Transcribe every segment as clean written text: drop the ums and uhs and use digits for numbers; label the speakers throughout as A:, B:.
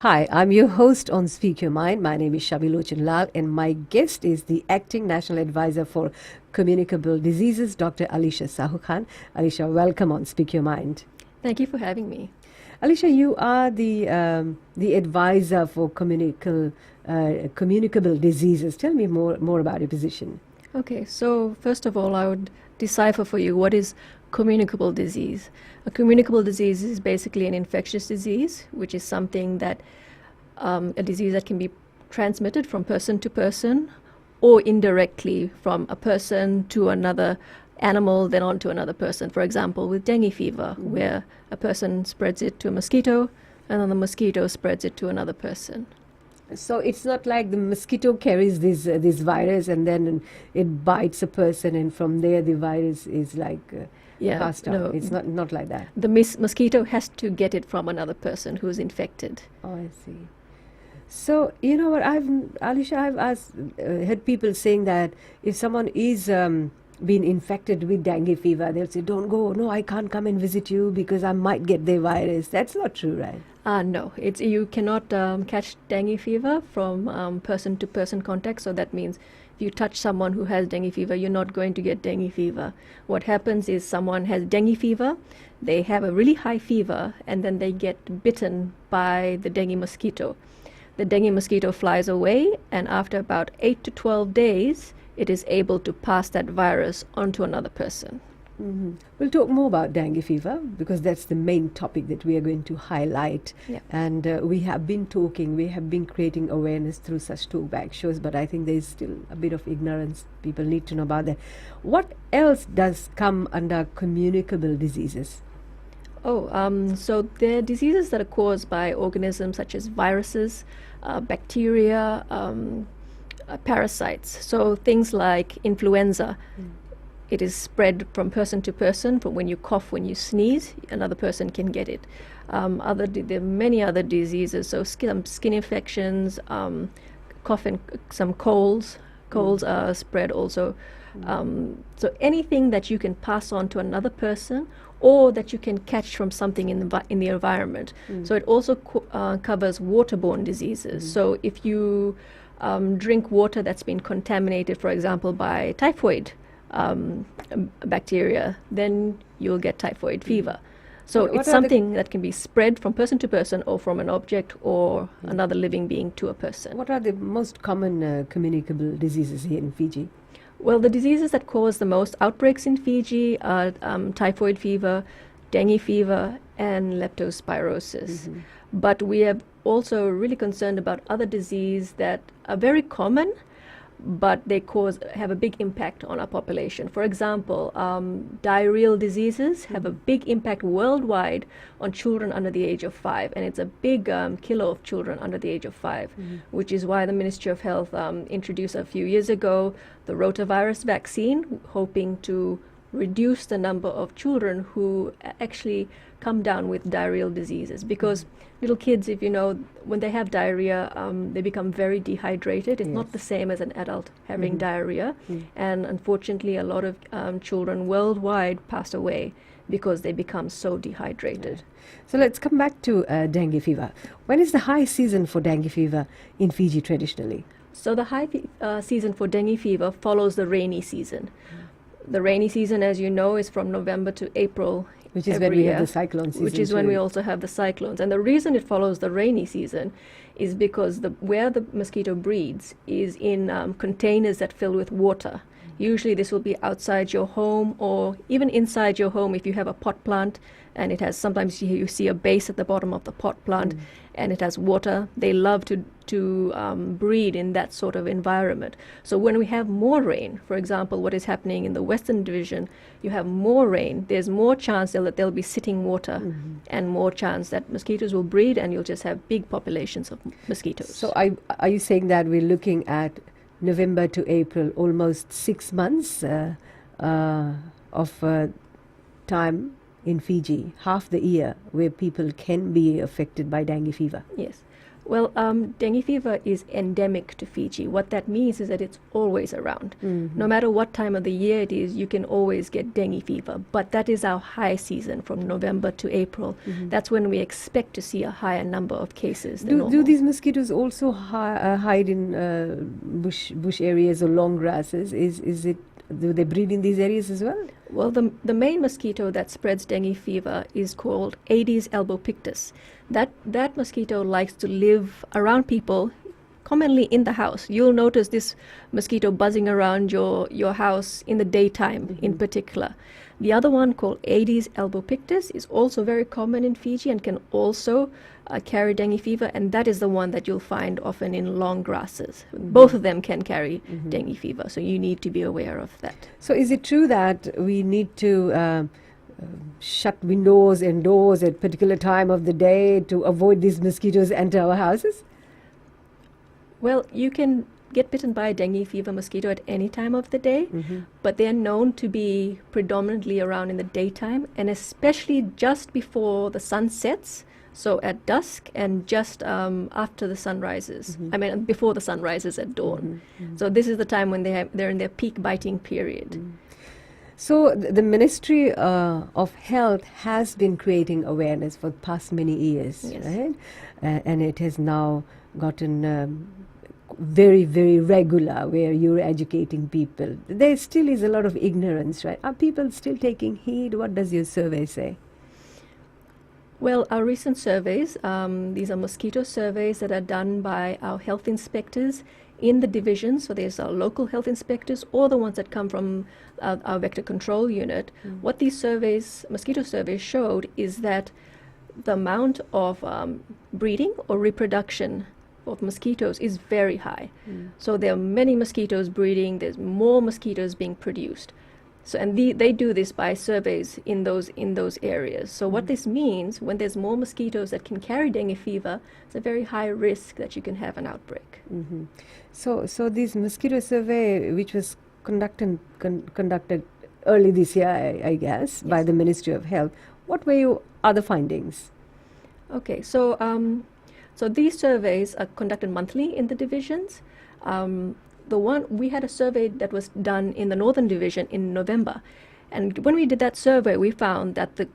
A: Hi, I'm your host on Speak Your Mind. My name is Shabilochan Lal, and my guest is the Acting National Advisor for Communicable Diseases, Dr. Alisha Sahu Khan. Alisha, welcome on Speak Your Mind.
B: Thank you for having me.
A: Alisha, you are the advisor for communicable diseases. Tell me more about your position.
B: Okay, so first of all, I would decipher for you what is communicable disease. A communicable disease is basically an infectious disease, which is something that a disease that can be transmitted from person to person or indirectly from a person to another animal, then on to another person. For example, with dengue fever, where a person spreads it to a mosquito and then the mosquito spreads it to another person.
A: So it's not like the mosquito carries this virus and then it bites a person, and from there the virus is passed on.
B: No,
A: It's not like that.
B: the mosquito has to get it from another person who's infected.
A: Oh, I see. So you know what, Alisha, heard people saying that if someone is been infected with dengue fever, they'll say, "Don't go. No, I can't come and visit you because I might get the virus." That's not true, right?
B: No, you cannot catch dengue fever from person to person contact. So that means if you touch someone who has dengue fever, you're not going to get dengue fever. What happens is someone has dengue fever, they have a really high fever, and then they get bitten by the dengue mosquito. The dengue mosquito flies away, and after about 8 to 12 days, it is able to pass that virus onto another person.
A: We'll talk more about dengue fever because that's the main topic that we are going to highlight.
B: Yeah.
A: And we have been creating awareness through such talkback shows, but I think there's still a bit of ignorance. People need to know about that. What else does come under communicable diseases?
B: So there are diseases that are caused by organisms such as viruses, bacteria, parasites. So things like influenza. It is spread from person to person. From when you cough, when you sneeze, another person can get it. There are many other diseases. So skin infections, cough and some colds. Colds are spread also. So anything that you can pass on to another person or that you can catch from something in the environment. So it also covers waterborne diseases. So if you drink water that's been contaminated, for example, by typhoid bacteria, then you'll get typhoid fever. So
A: What
B: it's
A: are
B: something that can be spread from person to person or from an object or another living being to a person.
A: What are the most common communicable diseases here in Fiji?
B: Well, the diseases that cause the most outbreaks in Fiji are typhoid fever, dengue fever, and leptospirosis. But we are also really concerned about other diseases that are very common, but they have a big impact on our population. For example, diarrheal diseases have a big impact worldwide on children under the age of 5, and it's a big killer of children under the age of 5, which is why the Ministry of Health introduced a few years ago the rotavirus vaccine, hoping to reduce the number of children who actually come down with diarrheal diseases. Because little kids, if you know, when they have diarrhea, they become very dehydrated. It's not the same as an adult having diarrhea. And unfortunately, a lot of children worldwide pass away because they become so dehydrated.
A: So let's come back to dengue fever. When is the high season for dengue fever in Fiji traditionally?
B: So the high season for dengue fever follows the rainy season. The rainy season, as you know, is from November to April.
A: Which is when we have the cyclone season.
B: Which is when we also have the cyclones. And the reason it follows the rainy season is because where the mosquito breeds is in containers that fill with water. Usually this will be outside your home or even inside your home if you have a pot plant, and it has, sometimes you see a base at the bottom of the pot plant and it has water. They love to breed in that sort of environment. So when we have more rain, for example, what is happening in the Western Division, you have more rain, there's more chance that there'll be sitting water and more chance that mosquitoes will breed, and you'll just have big populations of mosquitoes.
A: So are you saying that we're looking at November to April, almost 6 months of time in Fiji, half the year, where people can be affected by dengue fever?
B: Yes. Well, dengue fever is endemic to Fiji. What that means is that it's always around. No matter what time of the year it is, you can always get dengue fever. But that is our high season from November to April. That's when we expect to see a higher number of cases than
A: Do
B: normal.
A: these mosquitoes also hide in bush areas or long grasses? Do they breed in these areas as well?
B: Well, the main mosquito that spreads dengue fever is called Aedes albopictus. That mosquito likes to live around people, commonly in the house. You'll notice this mosquito buzzing around your house in the daytime in particular. The other one, called Aedes albopictus, is also very common in Fiji and can also carry dengue fever, and that is the one that you'll find often in long grasses. Both of them can carry dengue fever, so you need to be aware of that.
A: So is it true that we need to shut windows and doors at particular time of the day to avoid these mosquitoes enter our houses?
B: Well, you can get bitten by a dengue fever mosquito at any time of the day, but they're known to be predominantly around in the daytime, and especially just before the sun sets, so at dusk and just after the sun rises. I mean, before the sun rises at dawn. So this is the time when they're in their peak biting period.
A: So the Ministry of Health has been creating awareness for the past many years,
B: Yes.
A: right? And it has now gotten very, very regular, where you're educating people. There still is a lot of ignorance, right? Are people still taking heed? What does your survey say?
B: Well, our recent surveys, these are mosquito surveys that are done by our health inspectors in the divisions. So there's our local health inspectors or the ones that come from our vector control unit. What these surveys, mosquito surveys, showed is that the amount of breeding or reproduction of mosquitoes is very high. So there are many mosquitoes breeding, there's more mosquitoes being produced. So, and they do this by surveys in those areas. So what this means, when there's more mosquitoes that can carry dengue fever, it's a very high risk that you can have an outbreak.
A: So this mosquito survey, which was conducted early this year, I guess, by the Ministry of Health, what were your other findings?
B: Okay, so so these surveys are conducted monthly in the divisions. We had a survey that was done in the Northern Division in November. And when we did that survey, we found that the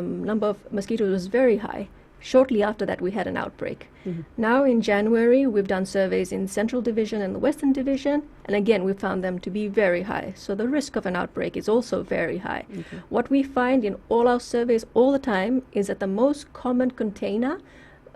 B: number of mosquitoes was very high. Shortly after that, we had an outbreak. Now in January, we've done surveys in Central Division and the Western Division. And again, we found them to be very high. So the risk of an outbreak is also very high. What we find in all our surveys all the time is that the most common container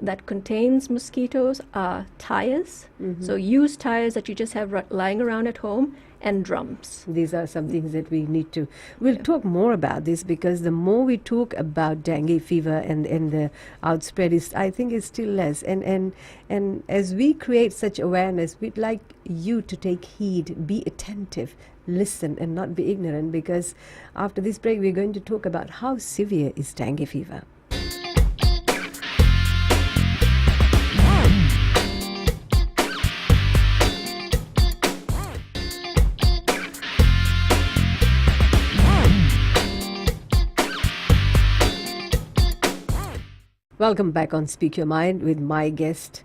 B: that contains mosquitoes are tires. So used tires that you just have lying around at home, and drums.
A: These are some things that we need to... We'll talk more about this, because the more we talk about dengue fever and the outspread, I think is still less. And as we create such awareness, we'd like you to take heed, be attentive, listen, and not be ignorant, because after this break, we're going to talk about how severe is dengue fever. Welcome back on Speak Your Mind with my guest,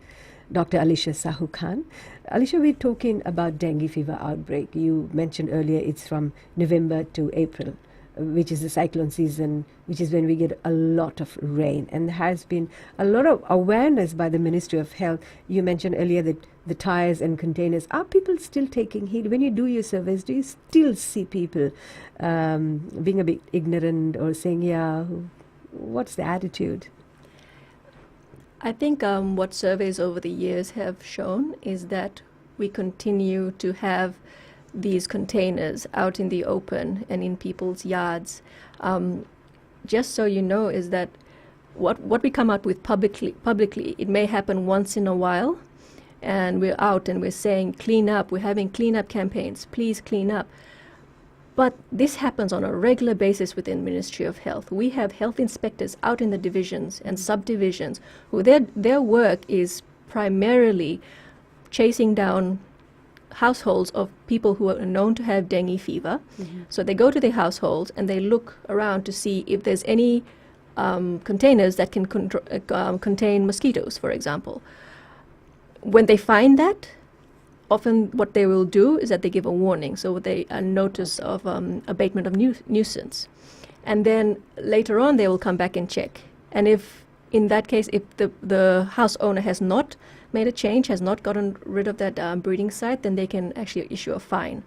A: Dr. Alisha Sahu Khan. Alisha, we're talking about dengue fever outbreak. You mentioned earlier it's from November to April, which is the cyclone season, which is when we get a lot of rain. And there has been a lot of awareness by the Ministry of Health. You mentioned earlier that the tires and containers. Are people still taking heed? When you do your surveys, do you still see people being a bit ignorant or saying, yeah, what's the attitude?
B: I think what surveys over the years have shown is that we continue to have these containers out in the open and in people's yards. Just so you know, is that what we come out with publicly, it may happen once in a while, and we're out and we're saying clean up, we're having cleanup campaigns, please clean up. But this happens on a regular basis within Ministry of Health. We have health inspectors out in the divisions and subdivisions who their work is primarily chasing down households of people who are known to have dengue fever. So they go to their households and they look around to see if there's any containers that can contain mosquitoes, for example. when they find that, often what they will do is that they give a warning, so they a notice of abatement of nuisance, and then later on they will come back and check. And if in that case, if the house owner has not made a change, has not gotten rid of that breeding site, then they can actually issue a fine.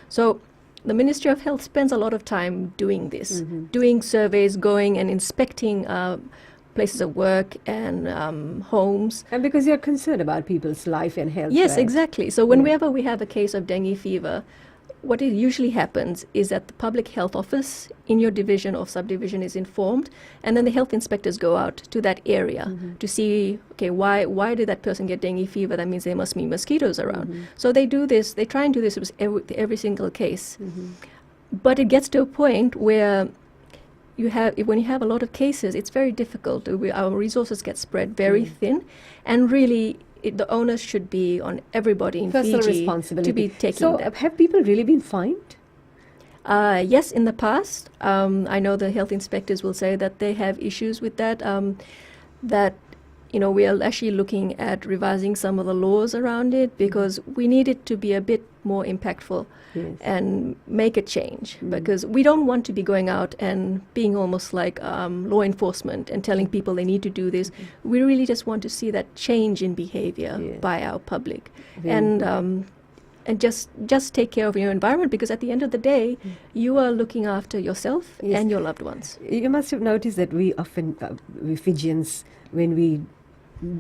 B: So the Ministry of Health spends a lot of time doing this, doing surveys, going and inspecting places of work and homes.
A: And because you're concerned about people's life and health.
B: Yes,
A: right?
B: exactly. So whenever we have a case of dengue fever, what it usually happens is that the public health office in your division or subdivision is informed, and then the health inspectors go out to that area to see, okay, why did that person get dengue fever? That means there must be mosquitoes around. So they do this, they try and do this with every single case. But it gets to a point where when you have a lot of cases, it's very difficult. Our resources get spread very thin, and really the onus should be on everybody in
A: Personal
B: Fiji
A: responsibility.
B: to be taking
A: So
B: that.
A: have people really been fined?
B: Yes, in the past, I know the health inspectors will say that they have issues with that. That we are actually looking at revising some of the laws around it, because we need it to be a bit more impactful.
A: Yes.
B: And make a change, because we don't want to be going out and being almost like law enforcement and telling people they need to do this. We really just want to see that change in behavior by our public, and just take care of your environment, because at the end of the day, you are looking after yourself and your loved ones.
A: You must have noticed that we often, we Fijians, when we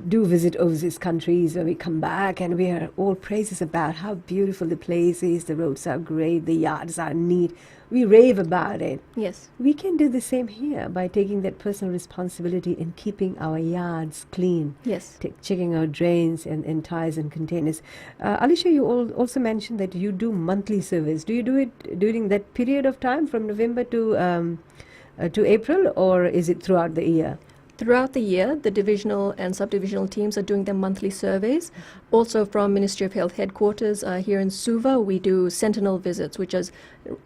A: do visit overseas countries, where we come back and we are all praises about how beautiful the place is, the roads are great, the yards are neat. We rave about it.
B: Yes.
A: We can do the same here by taking that personal responsibility in keeping our yards clean.
B: Yes.
A: Checking our drains and ties and containers. Alisha, you also mentioned that you do monthly surveys. Do you do it during that period of time from November to April, or is it throughout the year?
B: Throughout the year, the divisional and subdivisional teams are doing their monthly surveys. Also from Ministry of Health headquarters here in Suva, we do sentinel visits, which is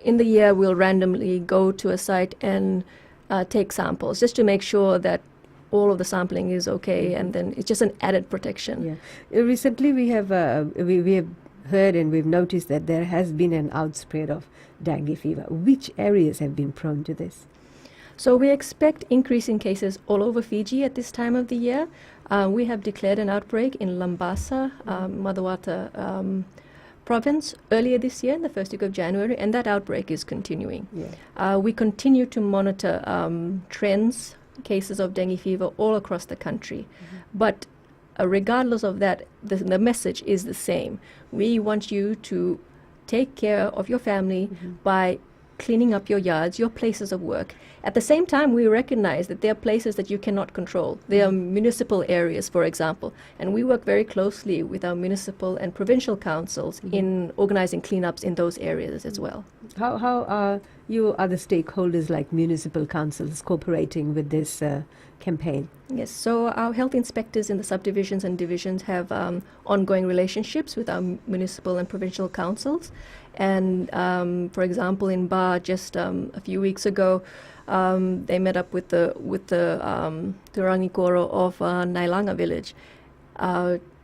B: in the year we'll randomly go to a site and take samples, just to make sure that all of the sampling is okay, and then it's just an added protection.
A: Yeah. Recently we have we have heard and we've noticed that there has been an outspread of dengue fever. Which areas have been prone to this?
B: So we expect increasing cases all over Fiji at this time of the year. We have declared an outbreak in Lambasa, Madawata province earlier this year, in the first week of January, and that outbreak is continuing. We continue to monitor trends, cases of dengue fever all across the country. But regardless of that, the message is the same. We want you to take care of your family by cleaning up your yards, your places of work. At the same time, we recognize that there are places that you cannot control. There are municipal areas, for example, and we work very closely with our municipal and provincial councils in organizing cleanups in those areas as well.
A: How are you other stakeholders like municipal councils cooperating with this campaign?
B: Yes, so our health inspectors in the subdivisions and divisions have ongoing relationships with our municipal and provincial councils. And for example, in Ba, just a few weeks ago, they met up with the Rangikoro of Nailanga village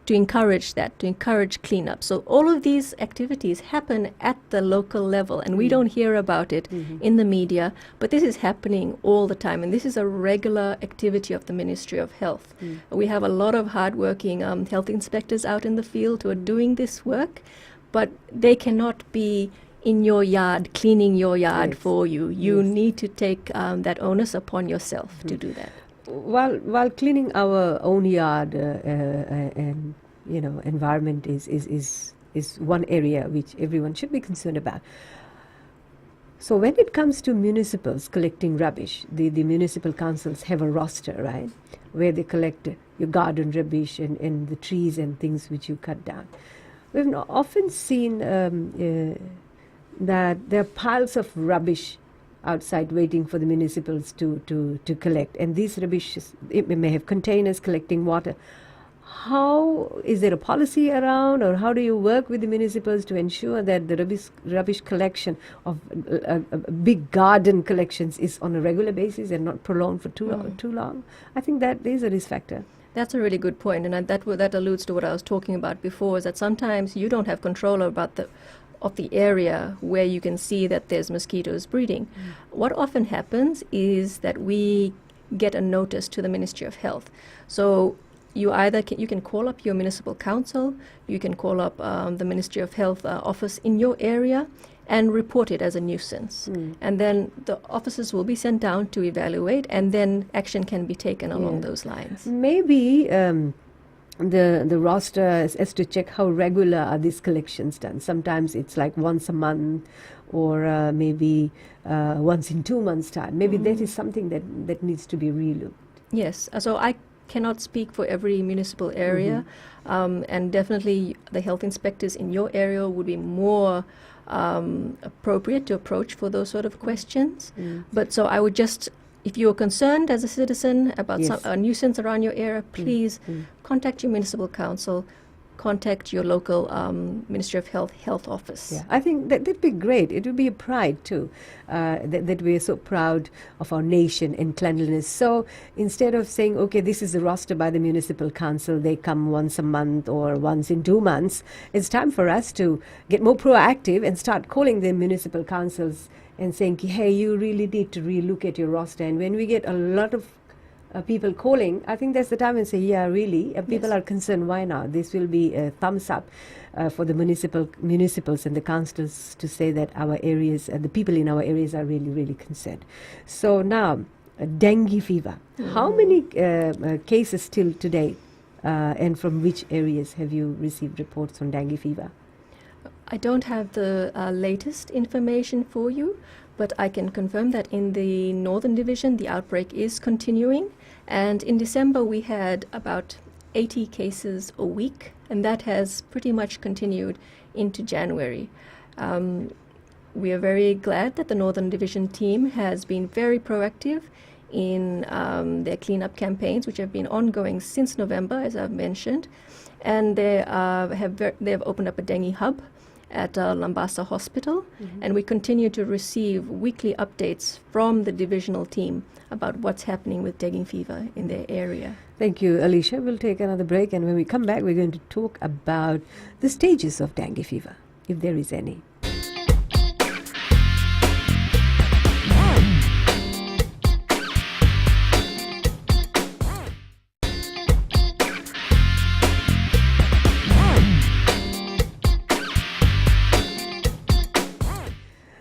B: to encourage cleanup. So all of these activities happen at the local level, and we don't hear about it in the media, but this is happening all the time, and this is a regular activity of the Ministry of Health. We have a lot of hardworking health inspectors out in the field who are doing this work, but they cannot be in your yard, cleaning your yard for you. You need to take that onus upon yourself to do that.
A: While cleaning our own yard and environment is one area which everyone should be concerned about. So when it comes to municipals collecting rubbish, the municipal councils have a roster, right, where they collect your garden rubbish and the trees and things which you cut down. We've often seen that there are piles of rubbish outside waiting for the municipals to collect, and these rubbish, it may have containers collecting water. How is there a policy around, or how do you work with the municipals to ensure that the rubbish collection of big garden collections is on a regular basis and not prolonged for too long? I think that is a risk factor.
B: That's a really good point, and that alludes to what I was talking about before. Is that sometimes you don't have control about the area where you can see that there's mosquitoes breeding. What often happens is that we get a notice to the Ministry of Health. So you can call up your municipal council, you can call up the Ministry of Health office in your area and report it as a nuisance. And then the officers will be sent down to evaluate, and then action can be taken along those lines.
A: Maybe the roster is to check how regular are these collections done. Sometimes it's like once a month, or maybe once in 2 months' time. Maybe that is something that needs to be relooked.
B: Yes, so I cannot speak for every municipal area, and definitely the health inspectors in your area would be more appropriate to approach for those sort of questions. But so I would just, if you're concerned as a citizen about a nuisance around your area, please contact your municipal council, contact your local Ministry of Health office.
A: Yeah, I think that'd be great. It would be a pride too, that we are so proud of our nation and cleanliness. So instead of saying, okay, this is the roster by the municipal council, they come once a month or once in 2 months, it's time for us to get more proactive and start calling the municipal councils and saying, hey, you really need to relook at your roster. And when we get a lot of people calling, I think that's the time and say, yeah, really, people are concerned. Why not? This will be a thumbs up for the municipals and the councils to say that our areas, the people in our areas are really, really concerned. So now, dengue fever. How many cases till today, and from which areas have you received reports on dengue fever?
B: I don't have the latest information for you, but I can confirm that in the Northern Division, the outbreak is continuing. And in December, we had about 80 cases a week, and that has pretty much continued into January. We are very glad that the Northern Division team has been very proactive in their cleanup campaigns, which have been ongoing since November, as I've mentioned. And they have opened up a dengue hub at Lambasa Hospital, and we continue to receive weekly updates from the divisional team about what's happening with dengue fever in their area.
A: Thank you, Alicia. We'll take another break, and when we come back, we're going to talk about the stages of dengue fever, if there is any.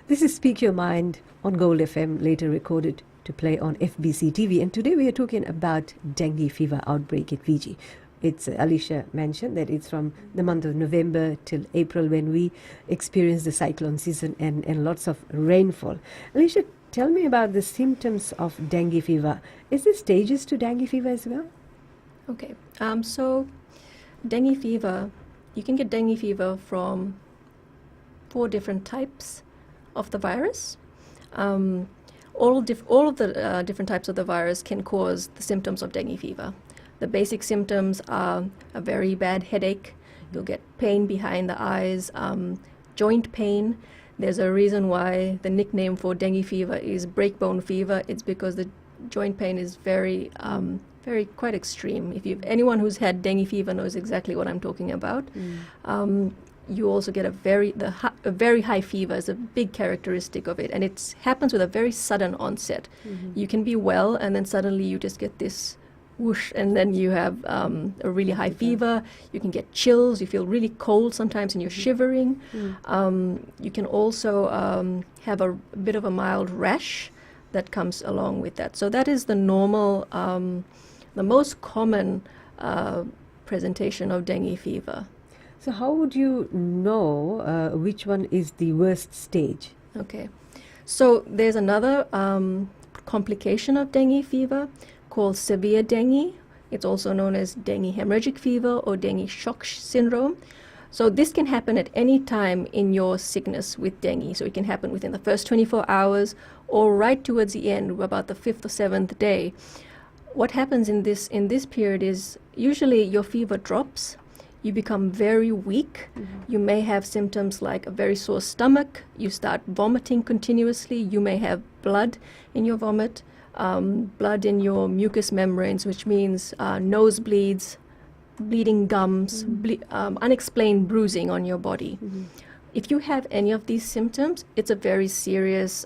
A: This is Speak Your Mind on Gold FM, later recorded to play on FBC TV. And today we are talking about dengue fever outbreak at Fiji. It's Alicia mentioned that it's from the month of November till April when we experience the cyclone season and lots of rainfall. Alicia, tell me about the symptoms of dengue fever. Is there stages to dengue fever as well?
B: Okay, so dengue fever, you can get dengue fever from 4 different types of the virus. All of the different types of the virus can cause the symptoms of dengue fever. The basic symptoms are a very bad headache. You'll get pain behind the eyes, joint pain. There's a reason why the nickname for dengue fever is breakbone fever. It's because the joint pain is very quite extreme. Anyone who's had dengue fever knows exactly what I'm talking about. You also get a very high fever is a big characteristic of it, and it happens with a very sudden onset. You can be well, and then suddenly you just get this whoosh, and then you have a really high fever. You can get chills. You feel really cold sometimes, and you're shivering. You can also have a bit of a mild rash that comes along with that. So that is the normal, the most common presentation of dengue fever.
A: So how would you know which one is the worst stage?
B: Okay, so there's another complication of dengue fever called severe dengue. It's also known as dengue hemorrhagic fever or dengue shock syndrome. So this can happen at any time in your sickness with dengue. So it can happen within the first 24 hours or right towards the end, about the 5th or 7th day. What happens in this period is usually your fever drops. You become very weak. You may have symptoms like a very sore stomach. You start vomiting continuously. You may have blood in your vomit. blood in your mucous membranes, which means nosebleeds, bleeding gums, unexplained bruising on your body. If you have any of these symptoms, it's a very serious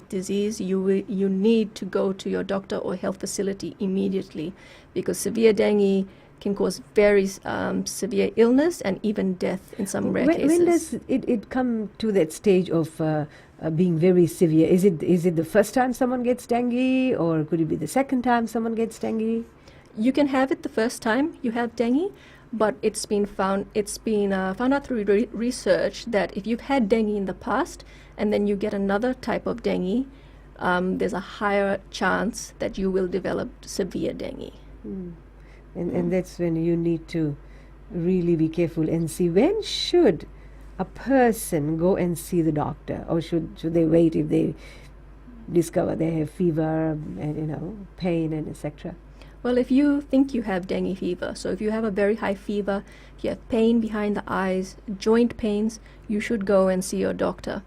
B: disease. You need to go to your doctor or health facility immediately, because severe dengue can cause very severe illness and even death in some rare cases.
A: When does it come to that stage of being very severe? Is it the first time someone gets dengue, or could it be the second time someone gets dengue?
B: You can have it the first time you have dengue, but it's been found out through research that if you've had dengue in the past and then you get another type of dengue, there's a higher chance that you will develop severe dengue.
A: And that's when you need to really be careful and see, when should a person go and see the doctor, or should they wait if they discover they have fever and pain and etc.?
B: Well, if you think you have dengue fever, so if you have a very high fever, if you have pain behind the eyes, joint pains, you should go and see your doctor.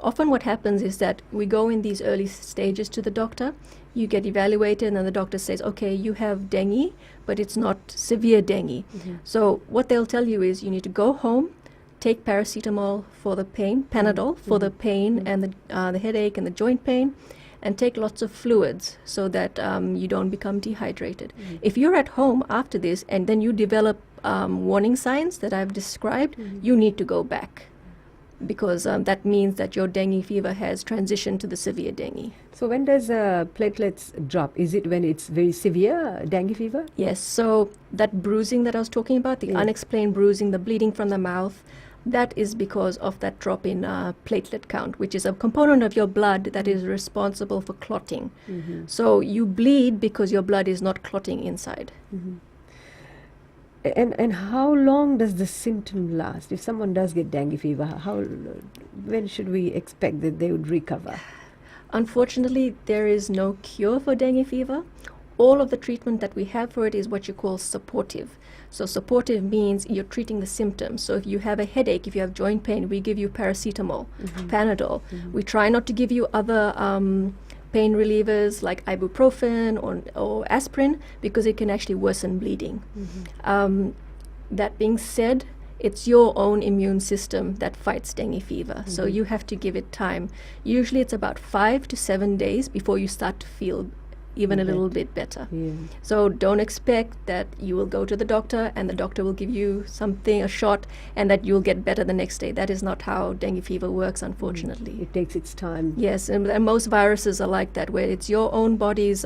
B: Often what happens is that we go in these early stages to the doctor, you get evaluated, and then the doctor says, okay, you have dengue, but it's not severe dengue. So what they'll tell you is you need to go home, take paracetamol for the pain, Panadol for the pain and the headache and the joint pain, and take lots of fluids so that you don't become dehydrated. If you're at home after this and then you develop warning signs that I've described, you need to go back, because that means that your dengue fever has transitioned to the severe dengue.
A: So when does platelets drop? Is it when it's very severe dengue fever?
B: Yes, so that bruising that I was talking about, the unexplained bruising, the bleeding from the mouth, that is because of that drop in platelet count, which is a component of your blood that is responsible for clotting. So you bleed because your blood is not clotting inside.
A: And how long does the symptom last? If someone does get dengue fever, when should we expect that they would recover?
B: Unfortunately, there is no cure for dengue fever. All of the treatment that we have for it is what you call supportive. So supportive means you're treating the symptoms. So if you have a headache, if you have joint pain, we give you paracetamol, Panadol. We try not to give you other pain relievers like ibuprofen or aspirin, because it can actually worsen bleeding. That being said, it's your own immune system that fights dengue fever. So you have to give it time. Usually it's about 5 to 7 days before you start to feel even a little bit better. So don't expect that you will go to the doctor and the doctor will give you something, a shot, and that you'll get better the next day. That is not how dengue fever works, unfortunately.
A: It takes its time.
B: Yes, and most viruses are like that, where it's your own body's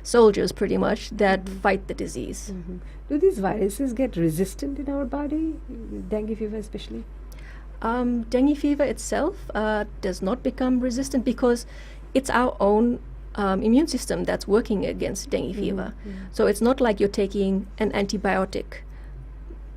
B: soldiers pretty much that fight the disease.
A: Do these viruses get resistant in our body, dengue fever especially?
B: Dengue fever itself does not become resistant because it's our own immune system that's working against dengue fever. So it's not like you're taking an antibiotic.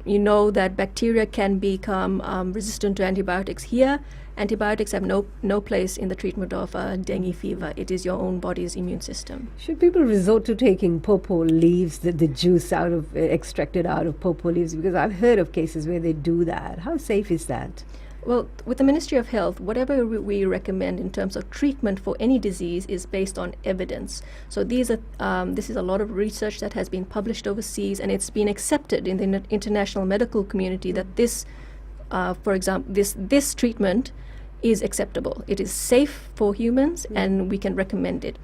B: You know that bacteria can become resistant to antibiotics. Here, antibiotics have no place in the treatment of dengue fever. It is your own body's immune system.
A: Should people resort to taking pawpaw leaves, the juice extracted out of pawpaw leaves? Because I've heard of cases where they do that. How safe is that?
B: Well, with the Ministry of Health, whatever we recommend in terms of treatment for any disease is based on evidence. So this is a lot of research that has been published overseas, and it's been accepted in the international medical community that this, for example, this treatment is acceptable. It is safe for humans, and we can recommend it.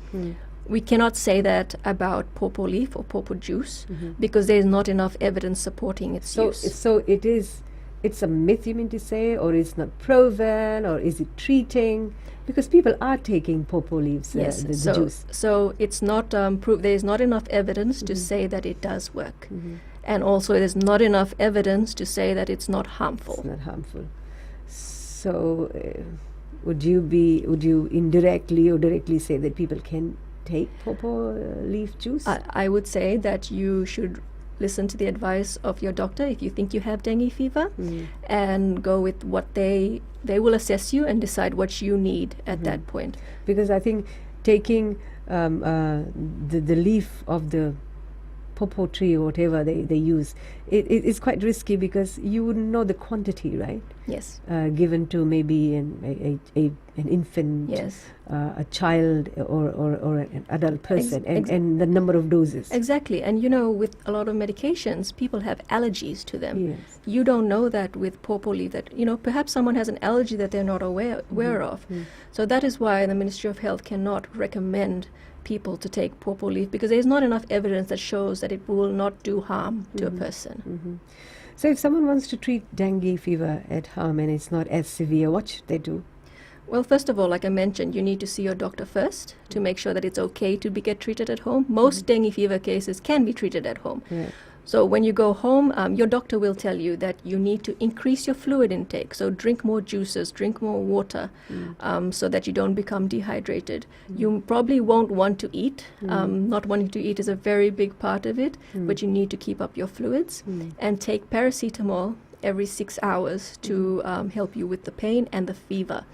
B: We cannot say that about pawpaw leaf or pawpaw juice because there is not enough evidence supporting its use.
A: So it's a myth, you mean to say, or it's not proven, or is it treating? Because people are taking pawpaw leaves,
B: yes,
A: the juice.
B: So it's not there is not enough evidence to say that it does work. And also there's not enough evidence to say that it's not harmful.
A: It's not harmful. So would you indirectly or directly say that people can take pawpaw leaf juice?
B: I would say that you should listen to the advice of your doctor if you think you have dengue fever, and go with what they will assess you and decide what you need at that point.
A: Because I think taking the leaf of the popo tree or whatever they use, it's quite risky because you wouldn't know the quantity, right?
B: Yes.
A: Given to maybe an infant,
B: Yes.
A: a child, or an adult person,
B: Ex-
A: and the number of doses.
B: Exactly. And with a lot of medications, people have allergies to them.
A: Yes.
B: You don't know that with pawpaw leaf, that perhaps someone has an allergy that they're not aware of. So that is why the Ministry of Health cannot recommend people to take pawpaw leaf, because there's not enough evidence that shows that it will not do harm to a person.
A: So if someone wants to treat dengue fever at home and it's not as severe, what should they do?
B: Well, first of all, like I mentioned, you need to see your doctor first to make sure that it's okay to get treated at home. Most dengue fever cases can be treated at home.
A: Yeah.
B: So when you go home, your doctor will tell you that you need to increase your fluid intake. So drink more juices, drink more water, so that you don't become dehydrated. You probably won't want to eat. Not wanting to eat is a very big part of it, but you need to keep up your fluids and take paracetamol every 6 hours to help you with the pain and the fever.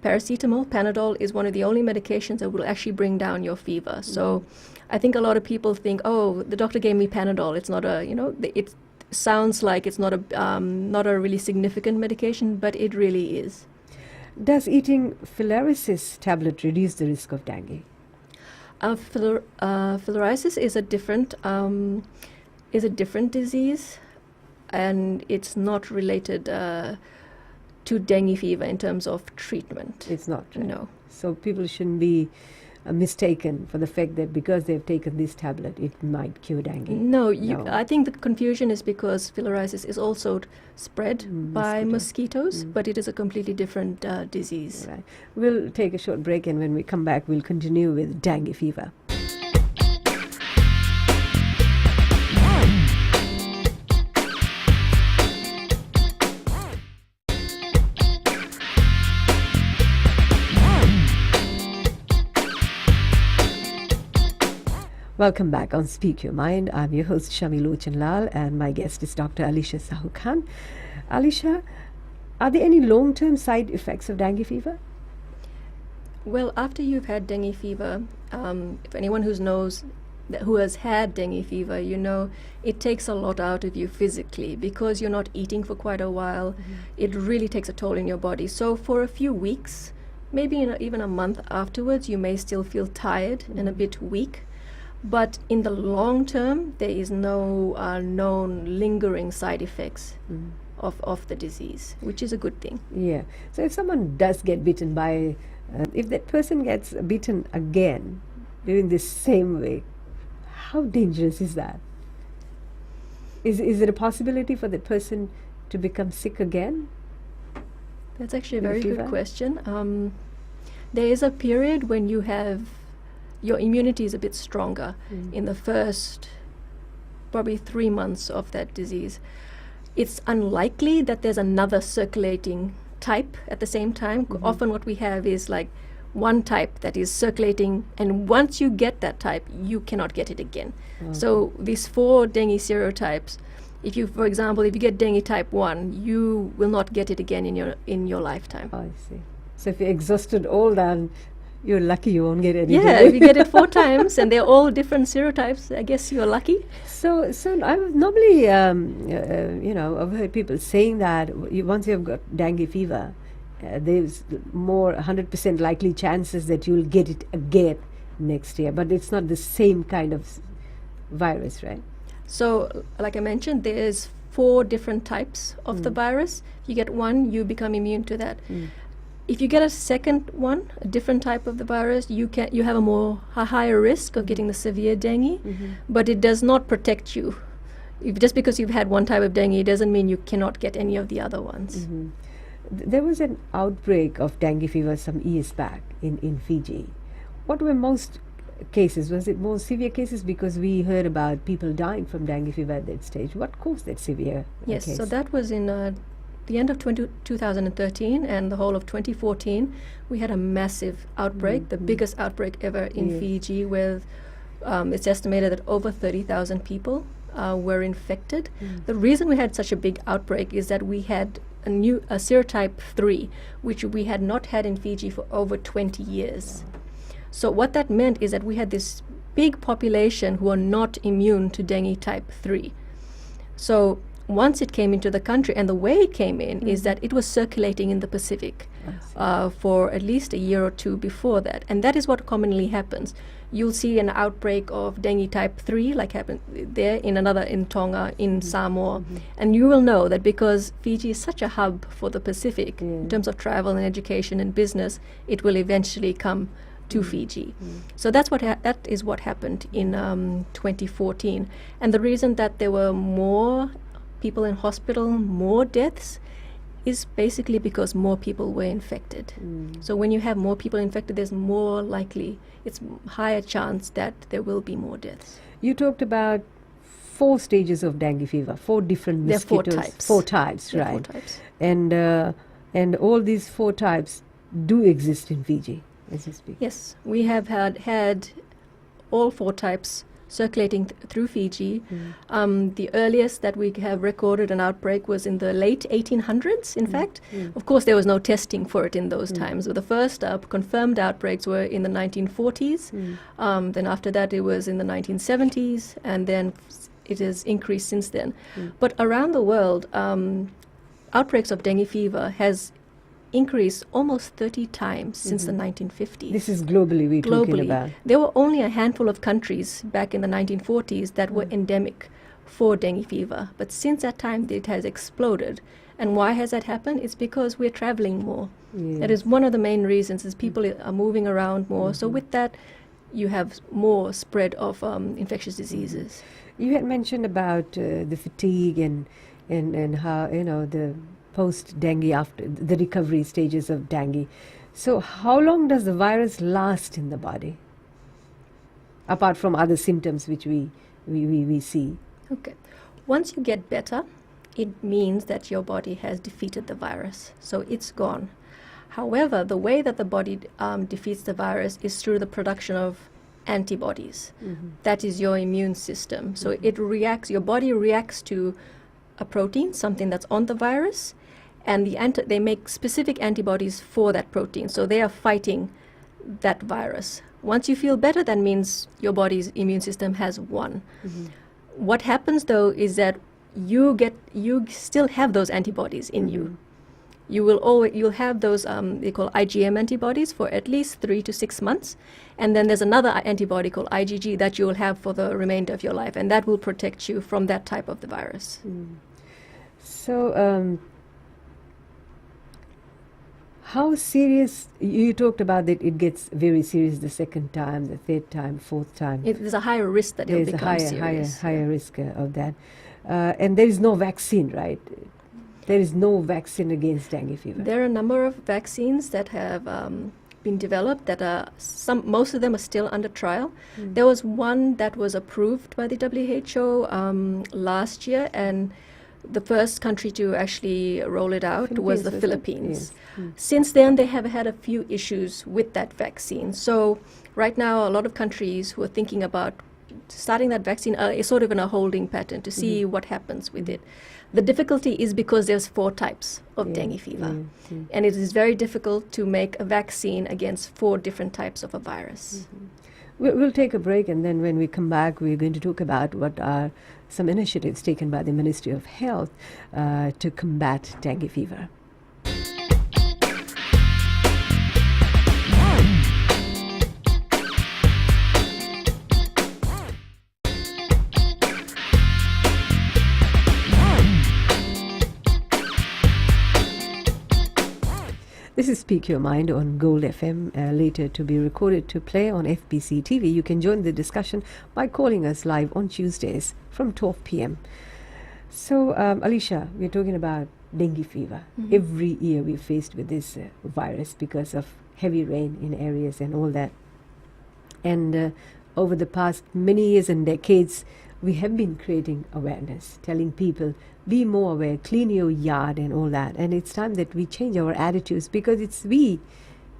B: Paracetamol, Panadol, is one of the only medications that will actually bring down your fever. So I think a lot of people think, oh, the doctor gave me Panadol. It's not it sounds like it's not a really significant medication, but it really is.
A: Does eating filariasis tablet reduce the risk of dengue?
B: Filariasis is a different disease, and it's not related to dengue fever in terms of treatment.
A: It's not, right?
B: No.
A: So people shouldn't be mistaken for the fact that because they've taken this tablet, it might cure dengue.
B: No, I think the confusion is because filariasis is also spread by mosquitoes, but it is a completely different disease.
A: Right. We'll take a short break, and when we come back, we'll continue with dengue fever. Welcome back on Speak Your Mind. I'm your host Shami Lochanlal, and my guest is Dr. Alisha Sahu Khan. Alisha, are there any long-term side effects of dengue fever?
B: Well, after you've had dengue fever, if anyone who has had dengue fever, it takes a lot out of you physically because you're not eating for quite a while. It really takes a toll in your body. So for a few weeks, maybe even a month afterwards, you may still feel tired and a bit weak. But in the long term, there is no known lingering side effects of the disease, which is a good thing.
A: Yeah. So if someone does get bitten by, if that person gets bitten again during this same way, how dangerous is that? Is it a possibility for that person to become sick again?
B: That's actually a very good question. There is a period when your immunity is a bit stronger in the first probably 3 months of that disease. It's unlikely that there's another circulating type at the same time. Often what we have is like one type that is circulating, and once you get that type, you cannot get it again. So these 4 dengue serotypes, for example, if you get dengue type 1, you will not get it again in your lifetime.
A: Oh, I see. So if you're exhausted all that, you're lucky you won't get any.
B: Yeah, if you get it 4 times and they're all different serotypes, I guess you're lucky.
A: So I would normally, I've heard people saying that once you've got dengue fever, there's more 100% likely chances that you'll get it again next year. But it's not the same kind of virus, right?
B: So, like I mentioned, there's 4 different types of the virus. You get one, you become immune to that. If you get a second one, a different type of the virus, you have a higher risk of getting the severe dengue, but it does not protect you. Just because you've had one type of dengue, it doesn't mean you cannot get any of the other ones.
A: There was an outbreak of dengue fever some years back in Fiji. What were most cases? Was it more severe cases? Because we heard about people dying from dengue fever at that stage. What caused that severe
B: Yes,
A: case?
B: so that was in the end of 2013 and the whole of 2014. We had a massive outbreak, the biggest outbreak ever in Fiji, with it's estimated that over 30,000 people were infected. The reason we had such a big outbreak is that we had a serotype 3, which we had not had in Fiji for over 20 years. So what that meant is that we had this big population who are not immune to dengue type 3. So once it came into the country, and the way it came in is that it was circulating in the Pacific for at least a year or two before that. And that is what commonly happens. You'll see an outbreak of dengue type 3, like happened there, in Tonga, in Samoa. And you will know that because Fiji is such a hub for the Pacific in terms of travel and education and business, it will eventually come to Fiji. So that is what happened in 2014. And the reason that there were more people in hospital, more deaths, is basically because more people were infected. So when you have more people infected, there's more likely, it's higher chance that there will be more deaths.
A: You talked about 4 stages of dengue fever, 4 different mosquitoes.
B: There are 4 types.
A: 4 types,
B: There are
A: right?
B: 4 types.
A: And all these 4 types do exist in Fiji, as you speak.
B: Yes, we have had all 4 types circulating through Fiji. The earliest that we have recorded an outbreak was in the late 1800s, in fact. Of course, there was no testing for it in those times. But the first confirmed outbreaks were in the 1940s. Then after that, it was in the 1970s, and then it has increased since then. But around the world, outbreaks of dengue fever has increased almost 30 times since the 1950s.
A: This is globally we're talking about.
B: There were only a handful of countries back in the 1940s that were endemic for dengue fever. But since that time, it has exploded. And why has that happened? It's because we're traveling more. That is one of the main reasons, is people are moving around more. So with that, you have more spread of infectious diseases.
A: You had mentioned about the fatigue and how, the post-dengue, after the recovery stages of dengue. So how long does the virus last in the body, apart from other symptoms which we see?
B: Okay. Once you get better, it means that your body has defeated the virus. So it's gone. However, the way that the body defeats the virus is through the production of antibodies. That is your immune system. So your body reacts to a protein, something that's on the virus, and they make specific antibodies for that protein. So they are fighting that virus. Once you feel better, that means your body's immune system has won. What happens though is that you still have those antibodies in you. You'll have those they call IgM antibodies for at least 3 to 6 months, and then there's another antibody called IgG that you will have for the remainder of your life, and that will protect you from that type of the virus.
A: So how serious, you talked about that it gets very serious the second time, the third time, fourth time.
B: There's a higher risk that it'll become serious.
A: Higher risk of that. And there is no vaccine, right? There is no vaccine against dengue fever.
B: There are a number of vaccines that have been developed that most of them are still under trial. There was one that was approved by the WHO last year, and the first country to actually roll it out was the Philippines. Since then, they have had a few issues with that vaccine. So right now, a lot of countries who are thinking about starting that vaccine are sort of in a holding pattern to see what happens with it. The difficulty is because there's 4 types of dengue fever, and it is very difficult to make a vaccine against 4 different types of a virus.
A: We'll take a break, and then when we come back, we're going to talk about what are some initiatives taken by the Ministry of Health to combat dengue fever. This is Speak Your Mind on Gold FM, later to be recorded to play on FBC TV. You can join the discussion by calling us live on Tuesdays from 12 p.m. So, Alicia, we're talking about dengue fever. Every year we're faced with this virus because of heavy rain in areas and all that. And over the past many years and decades, we have been creating awareness, telling people, be more aware, clean your yard and all that. And it's time that we change our attitudes, because it's we,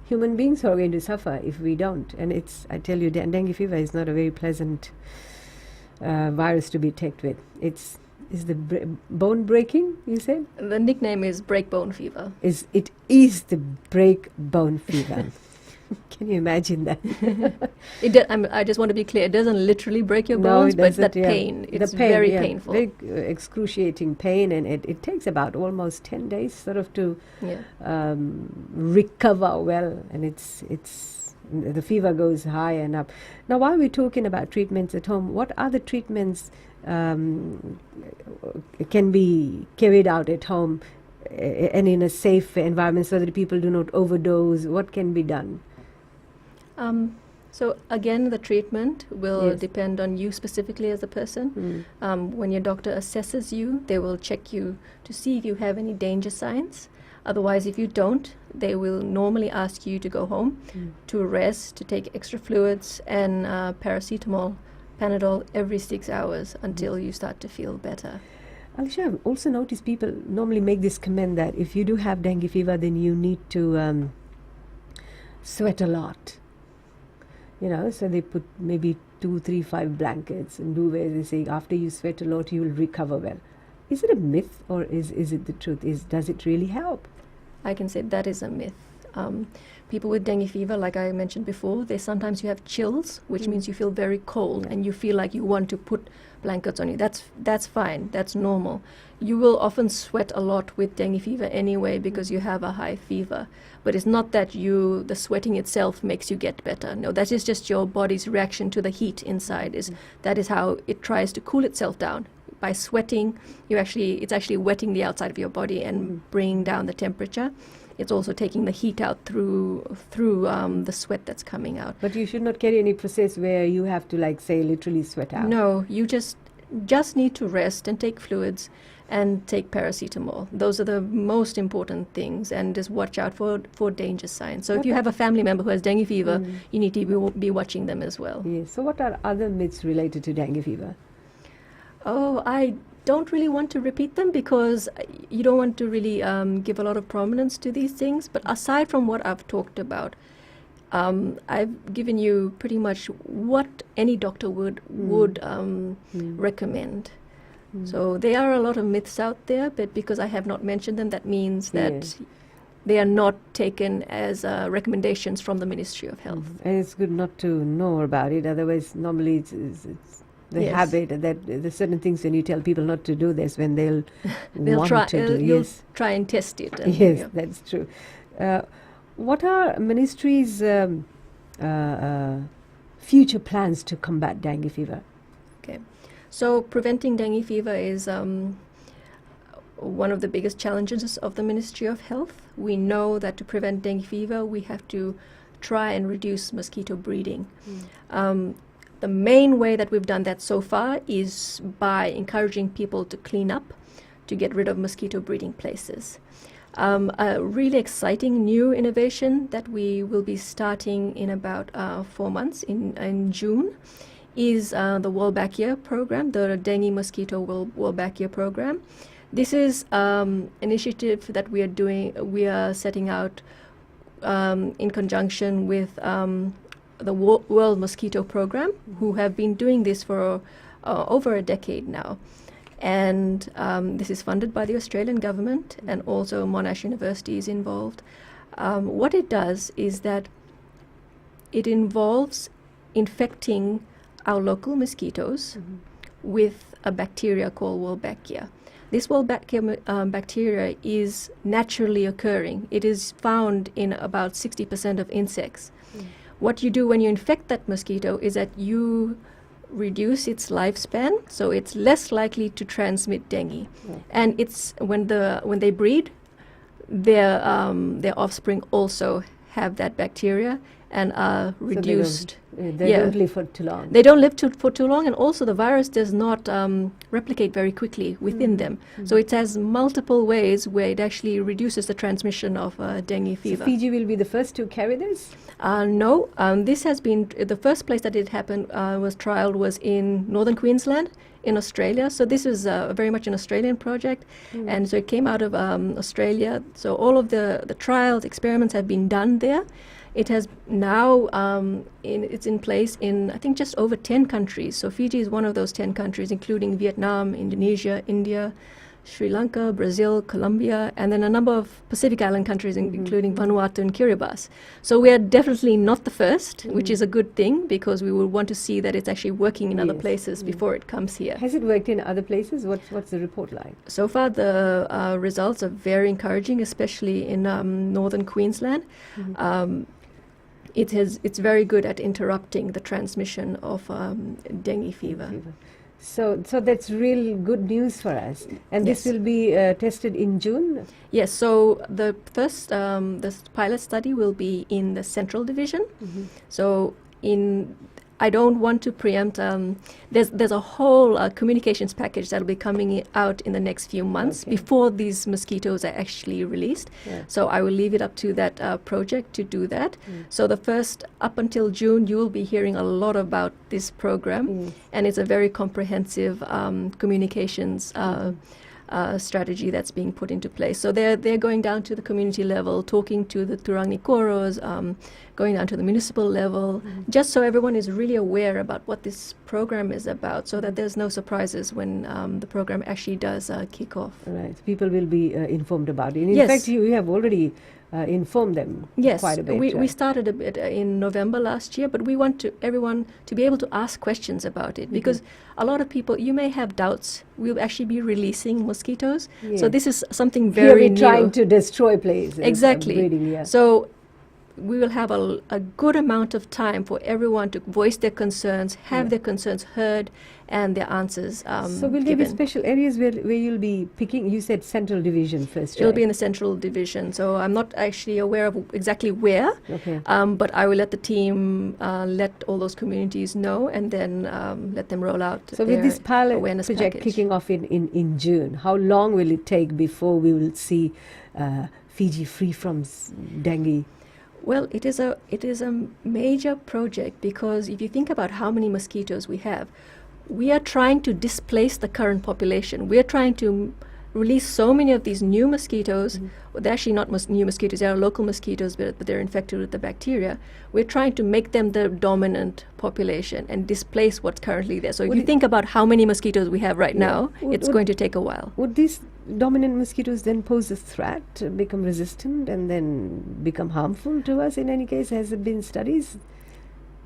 A: human beings, who are going to suffer if we don't. And I tell you, dengue fever is not a very pleasant virus to be attacked with. Is the bone breaking, you said?
B: The nickname is break bone fever.
A: It is the break bone fever. Can you imagine that?
B: I just want to be clear, it doesn't literally break your
A: No,
B: bones,
A: it
B: but that
A: doesn't, yeah.
B: pain,
A: The
B: it's
A: pain,
B: very
A: yeah,
B: painful.
A: very excruciating pain, and it takes about almost 10 days sort of to
B: Yeah.
A: recover well, and it's the fever goes high and up. Now, while we're talking about treatments at home, what other treatments can be carried out at home and in a safe environment so that people do not overdose? What can be done?
B: So again, the treatment will
A: Yes.
B: depend on you specifically as a person. When your doctor assesses you, they will check you to see if you have any danger signs. Otherwise, if you don't, they will normally ask you to go home, to rest, to take extra fluids, and paracetamol, Panadol every 6 hours until you start to feel better.
A: Alisha, I've also noticed people normally make this comment that if you do have dengue fever, then you need to sweat a lot. You know, so they put maybe 2, 3, 5 blankets and duvets. They say after you sweat a lot, you will recover well. Is it a myth, or is it the truth? Does it really help?
B: I can say that is a myth. People with dengue fever, like I mentioned before, sometimes you have chills, which means you feel very cold and you feel like you want to put blankets on you. That's fine. That's normal. You will often sweat a lot with dengue fever anyway because you have a high fever. But it's not that the sweating itself makes you get better. No, that is just your body's reaction to the heat inside. That is how it tries to cool itself down. By sweating, it's actually wetting the outside of your body and bringing down the temperature. It's also taking the heat out through the sweat that's coming out.
A: But you should not carry any process where you have to, like, say, literally sweat out.
B: No, you just need to rest and take fluids and take paracetamol. Those are the most important things, and just watch out for danger signs. So if you have a family member who has dengue fever, you need to be watching them as well.
A: Yes. So what are other myths related to dengue fever?
B: Oh, I don't really want to repeat them because you don't want to really give a lot of prominence to these things. But aside from what I've talked about, I've given you pretty much what any doctor would recommend. So there are a lot of myths out there, but because I have not mentioned them, that means that they are not taken as recommendations from the Ministry of Health.
A: And it's good not to know about it. Otherwise, normally it's the habit that there's certain things when you tell people not to do this, when they'll want to do.
B: They'll try and test it. And,
A: yes, that's true. What are Ministry's future plans to combat dengue fever?
B: Okay, so preventing dengue fever is one of the biggest challenges of the Ministry of Health. We know that to prevent dengue fever, we have to try and reduce mosquito breeding. The main way that we've done that so far is by encouraging people to clean up, to get rid of mosquito breeding places. A really exciting new innovation that we will be starting in about 4 months in June is the Wolbachia program, the dengue mosquito Wolbachia program. This is initiative that we are setting out in conjunction with the World Mosquito Program, who have been doing this for over a decade now. And this is funded by the Australian government, and also Monash University is involved. What it does is that it involves infecting our local mosquitoes with a bacteria called Wolbachia. This Wolbachia bacteria is naturally occurring. It is found in about 60% of insects. What you do when you infect that mosquito is that you reduce its lifespan, so it's less likely to transmit dengue. And it's when they breed, their offspring also have that bacteria and are reduced.
A: They don't live for too long.
B: They don't live for too long, and also the virus does not replicate very quickly within them. So it has multiple ways where it actually reduces the transmission of dengue fever.
A: So Fiji will be the first to carry this?
B: No, this has been the first place that it happened was trialed was in northern Queensland in Australia. So this is very much an Australian project, and so it came out of Australia. So all of the trials, experiments have been done there. It has now, it's in place in, I think, just over 10 countries. So Fiji is one of those 10 countries, including Vietnam, Indonesia, India, Sri Lanka, Brazil, Colombia, and then a number of Pacific Island countries, including Vanuatu and Kiribati. So we are definitely not the first, which is a good thing, because we will want to see that it's actually working in other places before it comes here.
A: Has it worked in other places? What's the report like?
B: So far, the results are very encouraging, especially in northern Queensland. It's very good at interrupting the transmission of dengue fever.
A: So that's real good news for us. And
B: Yes.
A: this will be tested in June?
B: Yes, so the first this pilot study will be in the Central Division. So I don't want to preempt. There's a whole communications package that will be coming out in the next few months before these mosquitoes are actually released.
A: Yeah.
B: So I will leave it up to that project to do that. So the first, up until June, you will be hearing a lot about this program, and it's a very comprehensive communications strategy that's being put into place. So they're going down to the community level, talking to the Turangi Koros, going down to the municipal level, just so everyone is really aware about what this program is about, so that there's no surprises when the program actually does kick off.
A: Right. People will be informed about it. In
B: Yes.
A: fact, you have already informed them quite a bit.
B: We started a bit in November last year, but we want everyone to be able to ask questions about it, because a lot of people, you may have doubts. We'll actually be releasing mosquitoes, so this is something
A: Here
B: very
A: we're
B: new.
A: trying to destroy places.
B: Exactly.
A: Breeding, yeah.
B: So we will have a good amount of time for everyone to voice their concerns, have their concerns heard, and their answers
A: So will there be
B: given.
A: special areas where you'll be picking? You said Central Division first,
B: It'll
A: right?
B: be in the Central Division, so I'm not actually aware of exactly where,
A: Okay.
B: but I will let the team let all those communities know, and then let them roll out
A: So
B: their
A: with this pilot
B: awareness
A: project
B: package.
A: kicking off in June, how long will it take before we will see Fiji free from dengue?
B: Well, it is a major project, because if you think about how many mosquitoes we have, we are trying to displace the current population. We are trying to release so many of these new mosquitoes. They're actually not new mosquitoes, they are local mosquitoes, but they're infected with the bacteria. We're trying to make them the dominant population and displace what's currently there. So if you think about how many mosquitoes we have right now, it's going to take a while.
A: Would these dominant mosquitoes then pose a threat, become resistant, and then become harmful to us in any case? Has there been studies?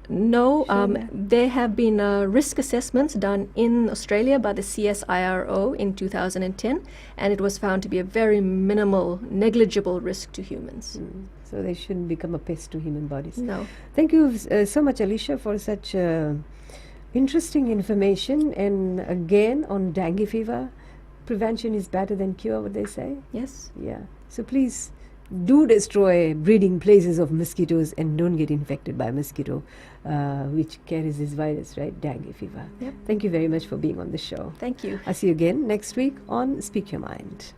B: No, there have been risk assessments done in Australia by the CSIRO in 2010, and it was found to be a very minimal, negligible risk to humans.
A: So they shouldn't become a pest to human bodies.
B: No.
A: Thank you so much, Alicia, for such interesting information. And again, on dengue fever, prevention is better than cure, what they say.
B: Yes.
A: Yeah. So please do destroy breeding places of mosquitoes and don't get infected by a mosquito which carries this virus, right? Dengue fever.
B: Yep.
A: Thank you very much for being on the show.
B: Thank you.
A: I'll see you again next week on Speak Your Mind.